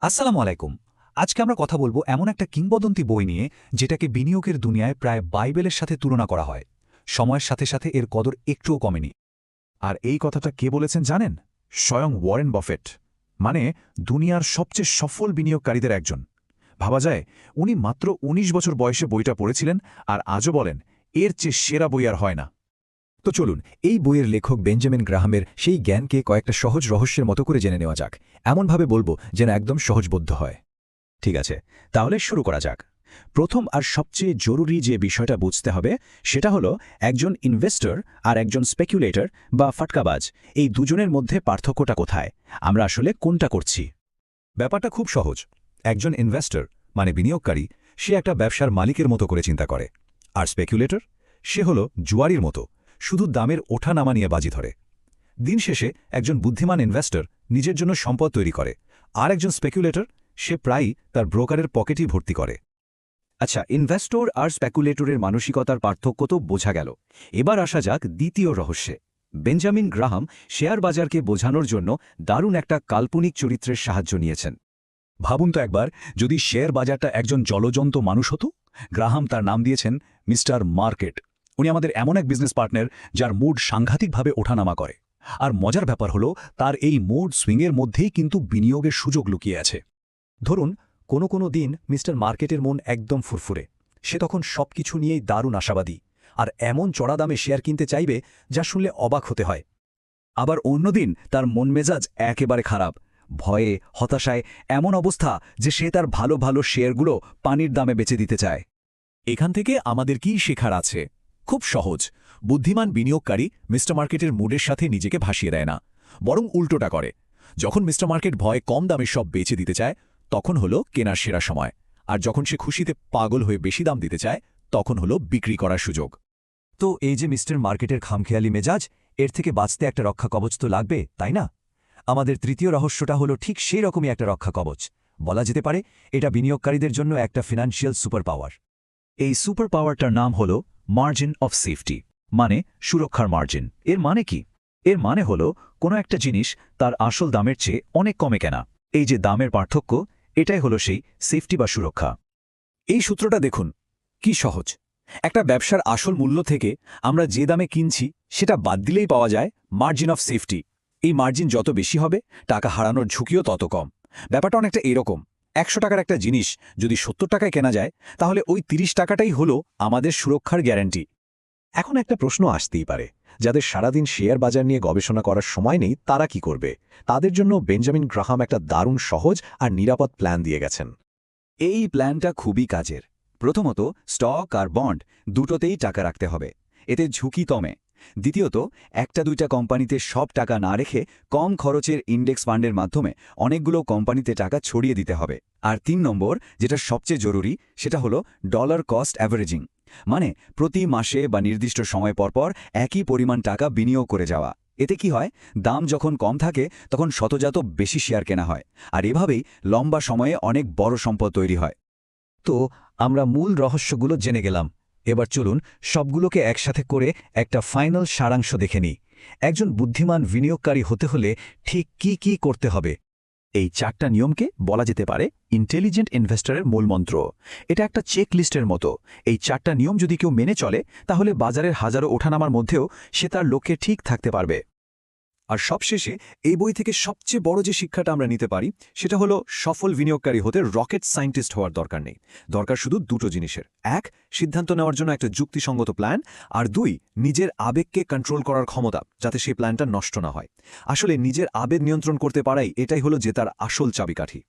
আসসালামু আলাইকুম। আজকে আমরা কথা বলবো এমন একটা কিংবদন্তি বই নিয়ে যেটাকে বিনিয়োগের দুনিয়ায় প্রায় বাইবেলের সাথে তুলনা করা হয়। সময়ের সাথে সাথে এর কদর একটুও কমেনি। আর এই কথাটা কে বলেছেন জানেন? স্বয়ং ওয়ারেন বাফেট, মানে দুনিয়ার সবচেয়ে সফল বিনিয়োগকারীদের একজন। ভাবা যায় উনি মাত্র ১৯ বছর বয়সে বইটা পড়েছিলেন, আর আজও বলেন এর চেয়ে সেরা বই আর হয় না। তো চলুন এই বইয়ের লেখক বেঞ্জামিন গ্রাহামের সেই জ্ঞানকে কয়েকটা সহজ রহস্যের মতো করে জেনে নেওয়া যাক, এমনভাবে বলবো যেন একদম সহজবোধ্য হয়। ঠিক আছে, তাহলে শুরু করা যাক। প্রথম আর সবচেয়ে জরুরি যে বিষয়টা বুঝতে হবে সেটা হলো একজন ইনভেস্টর আর একজন স্পেকুলেটর বা ফাটকাবাজ, এই দুজনের মধ্যে পার্থক্যটা কোথায়, আমরা আসলে কোনটা করছি। ব্যাপারটা খুব সহজ। একজন ইনভেস্টর মানে বিনিয়োগকারী, সে একটা ব্যবসার মালিকের মতো করে চিন্তা করে। আর স্পেকুলেটর, সে হলো জুয়ারির মতো, শুধু দামের ওঠানামা নিয়ে বাজি ধরে। দিন শেষে একজন বুদ্ধিমান ইনভেস্টর নিজের জন্য সম্পদ তৈরি করে, আর একজন স্পেকুলেটর সে প্রায়ই তার ব্রোকারের পকেটই ভর্তি করে। আচ্ছা, ইনভেস্টর আর স্পেকুলেটরের মানসিকতার পার্থক্য তো বোঝা গেল। এবার আসা যাক দ্বিতীয় রহস্যে। বেঞ্জামিন গ্রাহাম শেয়ার বাজারকে বোঝানোর জন্য দারুণ একটা কাল্পনিক চরিত্রের সাহায্য নিয়েছেন। ভাবুন তো একবার, যদি শেয়ার বাজারটা একজন জলজন্ত মানুষ হতো। গ্রাহাম তার নাম দিয়েছেন মিস্টার মার্কেট। উনি আমাদের এমন এক বিজনেস পার্টনার যার মুড সাংঘাতিকভাবে ওঠানামা করে। আর মজার ব্যাপার হলো, তার এই মুড সুইংয়ের মধ্যেই কিন্তু বিনিয়োগের সুযোগ লুকিয়ে আছে। ধরুন কোনো দিন মিস্টার মার্কেটের মন একদম ফুরফুরে, সে তখন সবকিছু নিয়েই দারুণ আশাবাদী, আর এমন চড়া দামে শেয়ার কিনতে চাইবে যা শুনলে অবাক হতে হয়। আবার অন্যদিন তার মন মেজাজ একেবারে খারাপ, ভয়ে হতাশায় এমন অবস্থা যে সে তার ভালো ভালো শেয়ারগুলো পানির দামে বেচে দিতে চায়। এখান থেকে আমাদের কি শেখার আছে? খুব সহজ। বুদ্ধিমান বিনিয়োগকারী মিস্টার মার্কেটের মুডের সাথে নিজেকে ভাসিয়ে দেয় না, বরং উল্টোটা করে। যখন মিস্টার মার্কেট ভয়ে কম দামে সব বেচে দিতে চায়, তখন হলো কেনার সেরা সময়। আর যখন সে খুশিতে পাগল হয়ে বেশি দাম দিতে চায়, তখন হলো বিক্রি করার সুযোগ। তো এই যে মিস্টার মার্কেটের খামখেয়ালি মেজাজ, এর থেকে বাঁচতে একটা রক্ষা কবচ তো লাগবে, তাই না? আমাদের তৃতীয় রহস্যটা হলো ঠিক সেই রকমই একটা রক্ষা কবচ। বলা যেতে পারে এটা বিনিয়োগকারীদের জন্য একটা ফিনান্সিয়াল সুপার পাওয়ার। এই সুপার পাওয়ারটার নাম হলো মার্জিন অফ সেফটি, মানে সুরক্ষার মার্জিন। এর মানে কি? এর মানে হলো কোনো একটা জিনিস তার আসল দামের চেয়ে অনেক কমে কেনা। এই যে দামের পার্থক্য, এটাই হলো সেই সেফটি বা সুরক্ষা। এই সূত্রটা দেখুন, কি সহজ। একটা ব্যবসার আসল মূল্য থেকে আমরা যে দামে কিনছি সেটা বাদ দিলেই পাওয়া যায় মার্জিন অফ সেফটি। এই মার্জিন যত বেশি হবে, টাকা হারানোর ঝুঁকিও তত কম। ব্যাপারটা অনেকটা এরকম, ১০০ টাকার একটা জিনিস যদি ৭০ টাকায় কেনা যায়, তাহলে ওই ৩০ টাকাটাই হলো আমাদের সুরক্ষার গ্যারান্টি। এখন একটা প্রশ্ন আসতেই পারে, যাদের সারাদিন শেয়ার বাজার নিয়ে গবেষণা করার সময় নেই তারা কি করবে? তাদের জন্য বেঞ্জামিন গ্রাহাম একটা দারুণ সহজ আর নিরাপদ প্ল্যান দিয়ে গেছেন। এই প্ল্যানটা খুবই কাজের। প্রথমত, স্টক আর বন্ড দুটোতেই টাকা রাখতে হবে, এতে ঝুঁকি কমে। দ্বিতীয়ত, একটা দুইটা কোম্পানিতে সব টাকা না রেখে কম খরচের ইন্ডেক্স ফান্ডের মাধ্যমে অনেকগুলো কোম্পানিতে টাকা ছড়িয়ে দিতে হবে। আর ৩ নম্বর, যেটা সবচেয়ে জরুরি, সেটা হলো ডলার কস্ট অ্যাভারেজিং, মানে প্রতি মাসে বা নির্দিষ্ট সময় পরপর একই পরিমাণ টাকা বিনিয়োগ করে যাওয়া। এতে কি হয়, দাম যখন কম থাকে তখন শতজাত বেশি শেয়ার কেনা হয়, আর এভাবেই লম্বা সময়ে অনেক বড় সম্পদ তৈরি হয়। তো আমরা মূল রহস্যগুলো জেনে গেলাম। এবার চলুন সবগুলোকে একসাথে করে একটা ফাইনাল সারাংশ দেখে নিই। একজন বুদ্ধিমান বিনিয়োগকারী হতে হলে ঠিক কি কি করতে হবে? এই ৪টা নিয়মকে বলা যেতে পারে ইন্টেলিজেন্ট ইনভেস্টরের মূলমন্ত্র। এটা একটা চেক লিস্টের মতো। এই ৪টা নিয়ম যদি কেউ মেনে চলে, তাহলে বাজারের হাজারো ওঠানামার মধ্যেও সে তার লক্ষ্যে ঠিক থাকতে পারবে। আর সবশেষে এই বই থেকে সবচেয়ে বড় যে শিক্ষাটা আমরা নিতে পারি, সেটা হলো সফল বিনিয়োগকারী হতে রকেট সায়েন্টিস্ট হওয়ার দরকার নেই। দরকার শুধু দুটো জিনিসের: ১, সিদ্ধান্ত নেওয়ার জন্য একটা যুক্তিসঙ্গত প্ল্যান, আর ২, নিজের আবেগকে কন্ট্রোল করার ক্ষমতা, যাতে সেই প্ল্যানটা নষ্ট না হয়। আসলে নিজের আবেগ নিয়ন্ত্রণ করতে পারাই এটাই হলো জেতার আসল চাবিকাঠি।